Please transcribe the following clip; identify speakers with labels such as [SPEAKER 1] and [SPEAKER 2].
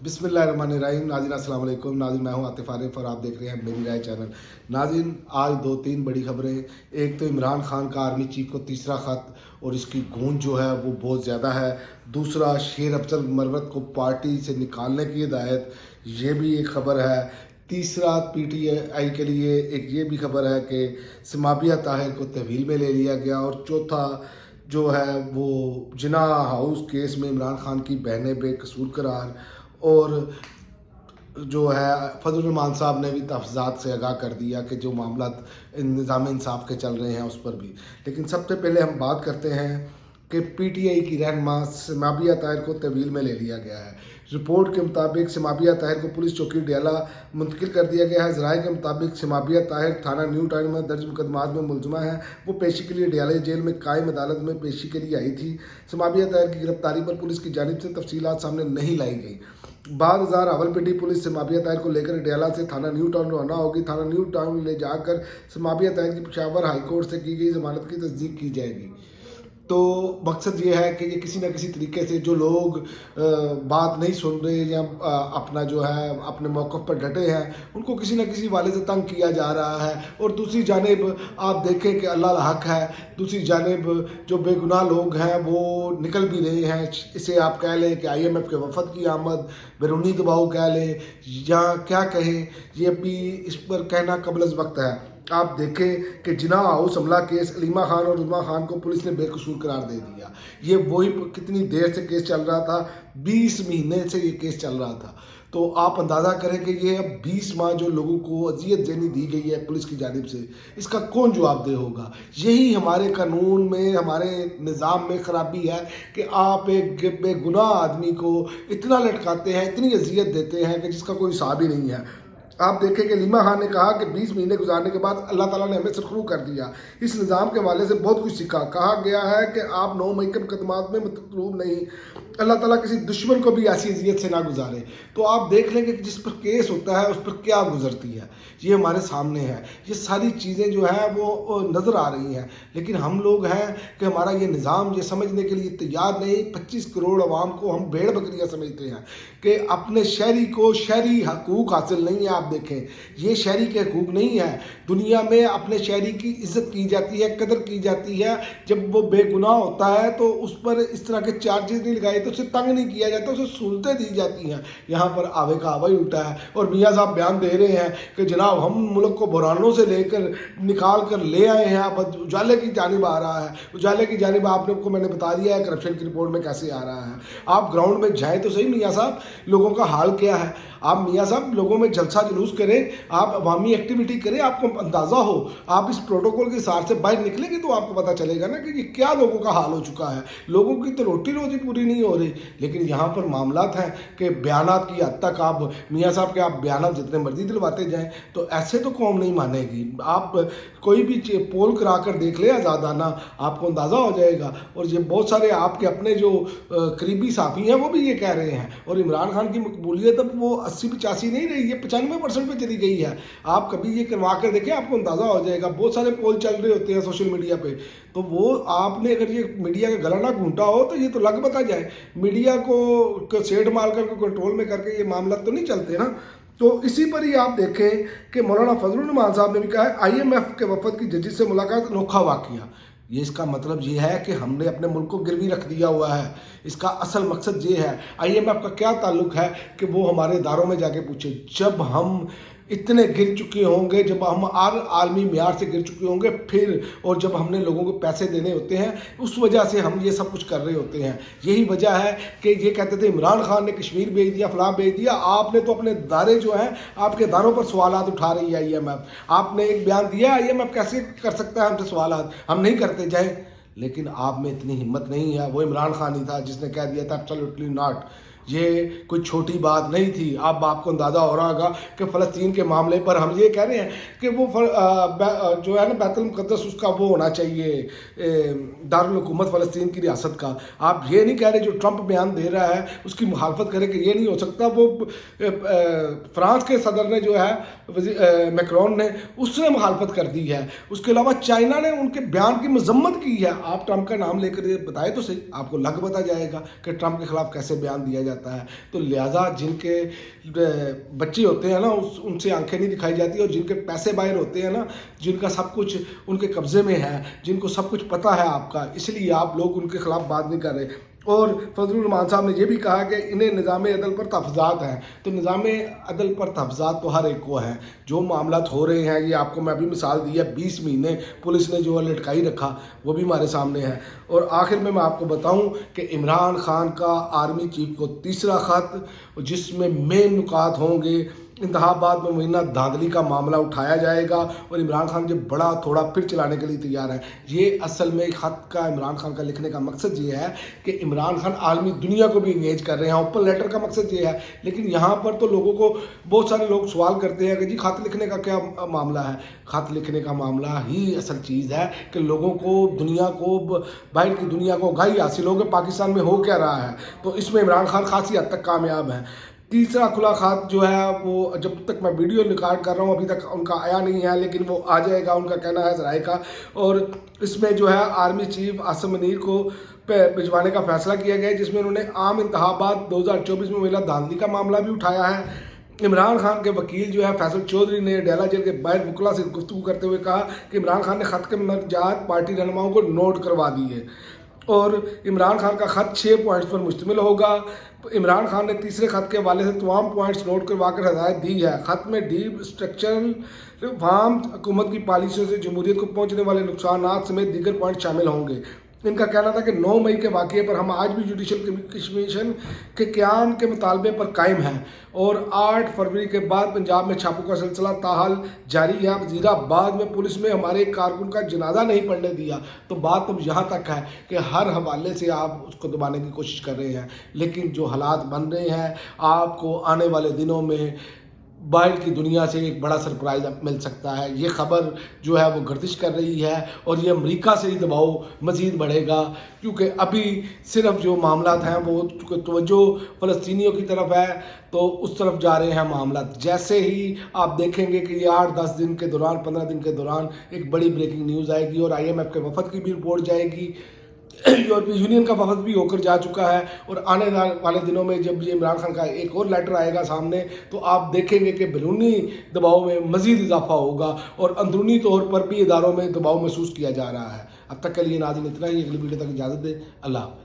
[SPEAKER 1] बिस्मिल्लाहिर्रहमानिर्रहीम। नाज़रीन अस्सलाम वालेकुम। नाज़रीन मैं हूं आतिफ आरिफ और आप देख रहे हैं मेरी राय चैनल। नाज़रीन आज दो तीन बड़ी खबरें। एक तो इमरान खान का आर्मी चीफ को तीसरा ख़त और इसकी गूंज जो है वो बहुत ज़्यादा है। दूसरा शेर अफजल मरवत को पार्टी से निकालने की हिदायत, ये भी एक खबर है। तीसरा पीटीआई के लिए एक ये भी खबर है कि समाबिया ताहिर को तहवील में ले लिया गया। और चौथा जो है वो जिना हाउस केस में इमरान खान की बहनें बेकसूर करार। और जो है फजल रहमान साहब ने भी तहफ़्ज़ात से आगाह कर दिया कि जो मामला निज़ाम इंसाफ के चल रहे हैं उस पर भी। लेकिन सबसे पहले हम बात करते हैं कि पीटीआई की रहनुमा समाबिया ताहिर को तहवील में ले लिया गया है। रिपोर्ट के मुताबिक समाबिया ताहिर को पुलिस चौकी डेला मुंतकिल कर दिया गया है। ज़राए के मुताबिक समाबिया ताहिर थाना न्यू टाउन में दर्ज मुकदमात में मुलजमा है। वो पेशी के लिए डेला जेल में कायम अदालत में पेशी के लिए आई थी। समाबिया ताहिर की गिरफ्तारी पर पुलिस की जानिब से तफसीलात सामने नहीं लाई गई। 12,000 रावलपिंडी पुलिस समाबिया ताहिर को लेकर डेला से थाना न्यू टाउन रवाना होगी। थाना न्यू टाउन ले जाकर समाबिया ताहिर की पेशावर हाई कोर्ट से की गई जमानत की तस्दीक की जाएगी। तो मकसद ये है कि ये किसी न किसी तरीके से जो लोग बात नहीं सुन रहे या अपना जो है अपने मौक़िफ़ पर डटे हैं, उनको किसी न किसी वाले से तंग किया जा रहा है। और दूसरी जानिब आप देखें कि अल्लाह हक है, दूसरी जानिब जो बेगुनाह लोग हैं वो निकल भी रहे हैं। इसे आप कह लें कि IMF के वफद की आमद, बैरूनी दबाव कह लें या क्या कहें, ये भी इस पर कहना कबल अज़ वक्त है। आप देखें कि जिना हाउस हमला केस अलीमा खान और उज़मा खान को पुलिस ने बेकसूर करार दे दिया। ये वही कितनी देर से केस चल रहा था, 20 महीने से ये केस चल रहा था। तो आप अंदाज़ा करें कि ये अब 20 माह जो लोगों को अजियत जहनी दी गई है पुलिस की जानिब से, इसका कौन जवाबदेह होगा। यही हमारे कानून में, हमारे निज़ाम में ख़राबी है कि आप एक बेगुनाह आदमी को इतना लटकाते हैं, इतनी अजियत देते हैं कि जिसका कोई हिसाब ही नहीं है। आप देखें कि अलीमा खान ने कहा कि 20 महीने गुजारने के बाद अल्लाह ताला ने हमें सरखरू कर दिया। इस निज़ाम के हवाले से बहुत कुछ सीखा। कहा गया है कि आप 9 मई के मुकदमात में मतलूब नहीं, अल्लाह ताला किसी दुश्मन को भी ऐसी अजियत से ना गुजारे। तो आप देख लेंगे कि जिस पर केस होता है उस पर क्या गुजरती है, ये हमारे सामने है। ये सारी चीज़ें जो है वो नज़र आ रही हैं। लेकिन हम लोग हैं कि हमारा ये निज़ाम ये समझने के लिए तैयार नहीं। 25 करोड़ अवाम को हम भेड़ बकरियाँ समझते हैं कि अपने शहरी को शहरी हकूक़ हासिल नहीं है। आप देखें, ये शहरी के हकूक़ नहीं है। दुनिया में अपने शहरी की इज़्ज़त की जाती है, कदर की जाती है। जब वो बेगुनाह होता है तो उस पर इस तरह के चार्जेस नहीं लगाए, तो उसे तंग नहीं किया जाता, उसे सहूलतें दी जाती हैं। यहाँ पर आवे का आवा ही उल्टा है। और मियाँ साहब बयान दे रहे हैं कि जनाब हम मुल्क को बुरानों से लेकर निकाल कर ले आए हैं, अब उजाले की जानिब आ रहा है। उजाले की जानिब आपको मैंने बता दिया है करप्शन की रिपोर्ट में कैसे आ रहा है। आप ग्राउंड में जाएँ तो सही मियाँ साहब, लोगों का हाल क्या है। आप मियाँ साहब लोगों में जलसा जुलूस करें, आप अवामी एक्टिविटी करें, आपको अंदाज़ा हो। आप इस प्रोटोकॉल के हिसाब से बाहर निकलेंगे तो आपको पता चलेगा ना कि ये क्या लोगों का हाल हो चुका है। लोगों की तो रोटी रोजी पूरी नहीं हो रही। लेकिन यहाँ पर मामलात हैं कि बयानात की हद तक आप मियाँ साहब के आप बयानात जितने मर्जी दिलवाते जाएँ तो ऐसे तो कौम नहीं मानेगी। आप कोई भी पोल करा कर देख ले आज़ादाना, आपको अंदाज़ा हो जाएगा। और ये बहुत सारे आपके अपने जो करीबी साथी हैं वो भी ये कह रहे हैं। और इमरान खान की मकबूलियत अब वो 80-85 नहीं रही है, 95% पे चली गई है। आप कभी ये करवा कर देखें, आपको अंदाज़ा हो जाएगा। बहुत सारे पोल चल रहे होते हैं सोशल मीडिया पे, तो वो आपने अगर ये मीडिया का गला ना घूंटा हो तो ये तो लग बता जाए। मीडिया को सेठ माल कर कंट्रोल में करके ये मामला तो नहीं चलते ना। तो इसी पर ही आप देखें कि मौलाना फजल रहमान साहब ने भी कहा है IMF के वफद की जजिस से मुलाकात अनोखा वाक़या। ये इसका मतलब ये है कि हमने अपने मुल्क को गिरवी रख दिया हुआ है। इसका असल मकसद ये है। IMF का क्या ताल्लुक है कि वो हमारे इदारों में जाके पूछे। जब हम इतने गिर चुके होंगे, जब हम आलमी मियार से गिर चुके होंगे फिर, और जब हमने लोगों को पैसे देने होते हैं उस वजह से हम ये सब कुछ कर रहे होते हैं। यही वजह है कि ये कहते थे इमरान खान ने कश्मीर भेज दिया, फलां भेज दिया। आपने तो अपने दारे जो हैं, आपके दारों पर सवालात उठा रही है IMF। आपने एक बयान दिया IMF कैसे कर सकता है हमसे सवालात, हम नहीं करते जाए। लेकिन आप में इतनी हिम्मत नहीं है। वो इमरान खान ही था जिसने कह दिया था एब्सोल्युटली नॉट। ये कोई छोटी बात नहीं थी। अब आपको अंदाज़ा हो रहा होगा कि फ़लस्तीन के मामले पर हम ये कह रहे हैं कि वो जो है ना बैतुल मुक़द्दस उसका वो होना चाहिए, दारुल हुकूमत फ़लस्तीन की रियासत का। आप ये नहीं कह रहे जो ट्रंप बयान दे रहा है उसकी मुखालफत करें कि ये नहीं हो सकता। वो फ्रांस के सदर ने जो है मैक्रोन ने, उसने मुखालफत कर दी है। उसके अलावा चाइना ने उनके बयान की मजम्मत की है। आप ट्रंप का नाम लेकर ये बताए तो सही, आपको लग बता जाएगा कि ट्रंप के खिलाफ कैसे बयान दिया जाता है। तो लिहाजा जिनके बच्चे होते हैं ना उनसे आंखें नहीं दिखाई जाती, और जिनके पैसे बाहर होते हैं ना, जिनका सब कुछ उनके कब्जे में है, जिनको सब कुछ पता है आपका, इसलिए आप लोग उनके खिलाफ बात नहीं कर रहे। और फजलुर रहमान साहब ने यह भी कहा कि इन्हें निज़ाम अदल पर तहफ़्फ़ुज़ात हैं। तो निज़ाम अदल पर तहफ़्फ़ुज़ात तो हर एक को है। जो मामलात हो रहे हैं, ये आपको मैं अभी मिसाल दी है, 20 महीने पुलिस ने जो है लटकाई रखा, वो भी हमारे सामने है। और आखिर में मैं आपको बताऊं कि इमरान खान का आर्मी चीफ को तीसरा ख़त, जिसमें मेन नुकात होंगे, इंतखाबात में महीना धांधली का मामला उठाया जाएगा, और इमरान खान जब बड़ा थोड़ा फिर चलाने के लिए तैयार है। ये असल में ख़त का इमरान खान का लिखने का मकसद ये है कि इमरान खान आलमी दुनिया को भी इंगेज कर रहे हैं। ओपन लेटर का मकसद ये है, लेकिन यहाँ पर तो लोगों को, बहुत सारे लोग सवाल करते हैं कि जी ख़त लिखने का क्या मामला है। ख़त लिखने का मामला ही असल चीज़ है कि लोगों को, दुनिया को, बाहर की दुनिया को आगाही हासिल हो कि पाकिस्तान में हो क्या रहा है। तो इसमें इमरान खान खासी हद तक कामयाब है। तीसरा खुला ख़त जो है वो, जब तक मैं वीडियो रिकॉर्ड कर रहा हूँ अभी तक उनका आया नहीं है, लेकिन वो आ जाएगा, उनका कहना है ज़राए का। और इसमें जो है आर्मी चीफ आसिम मुनीर को भिजवाने का फैसला किया गया है, जिसमें उन्होंने आम इंतखाबात 2024 में महिला धांधली का मामला भी उठाया है। इमरान खान के वकील जो है फैसल चौधरी ने डेला जेल के बाहर वकला से गुफ्तगू करते हुए कहा कि इमरान खान ने ख़त के मर्जात पार्टी रहनुमाओं को नोट करवा दिए, और इमरान खान का ख़त 6 पॉइंट्स पर मुश्तमिल होगा। इमरान खान ने तीसरे ख़त के हवाले से तमाम पॉइंट्स नोट करवा कर हदायत दी है। ख़त में डीप स्ट्रक्चरल फार्म हुकूमत की पॉलिसियों से जमहूरियत को पहुँचने वाले नुकसानात समेत दीगर पॉइंट शामिल होंगे। इनका कहना था कि 9 मई के वाक़ये पर हम आज भी जुडिशल कमीशन के क़याम के मुतालबे पर कायम हैं, और 8 फरवरी के बाद पंजाब में छापों का सिलसिला ताहाल जारी है। वज़ीराबाद में पुलिस में हमारे एक कारकुन का जनाजा नहीं पड़ने दिया। तो बात अब यहाँ तक है कि हर हवाले से आप उसको दबाने की कोशिश कर रहे हैं, लेकिन जो हालात बन रहे हैं, आपको आने वाले दिनों में बाहर की दुनिया से एक बड़ा सरप्राइज़ मिल सकता है। ये ख़बर जो है वो गर्दिश कर रही है, और ये अमेरिका से ही दबाव मज़ीद बढ़ेगा, क्योंकि अभी सिर्फ जो मामलात हैं वो तवज्जो फ़लस्तीनियों की तरफ है, तो उस तरफ जा रहे हैं मामलात। जैसे ही आप देखेंगे कि ये 8-10 दिन के दौरान, 15 दिन के दौरान एक बड़ी ब्रेकिंग न्यूज़ आएगी, और IMF के वफद की भी रिपोर्ट जाएगी, यूरोपीय यूनियन का वफद भी होकर जा चुका है। और आने वाले दिनों में जब ये इमरान खान का एक और लेटर आएगा सामने, तो आप देखेंगे कि बैरूनी दबाव में मज़ीद इजाफा होगा, और अंदरूनी तौर पर भी इदारों में दबाव महसूस किया जा रहा है। अब तक के लिए नाज़रीन इतना ही। अगली वीडियो तक इजाज़त दें। अल्लाह हाफ़िज़।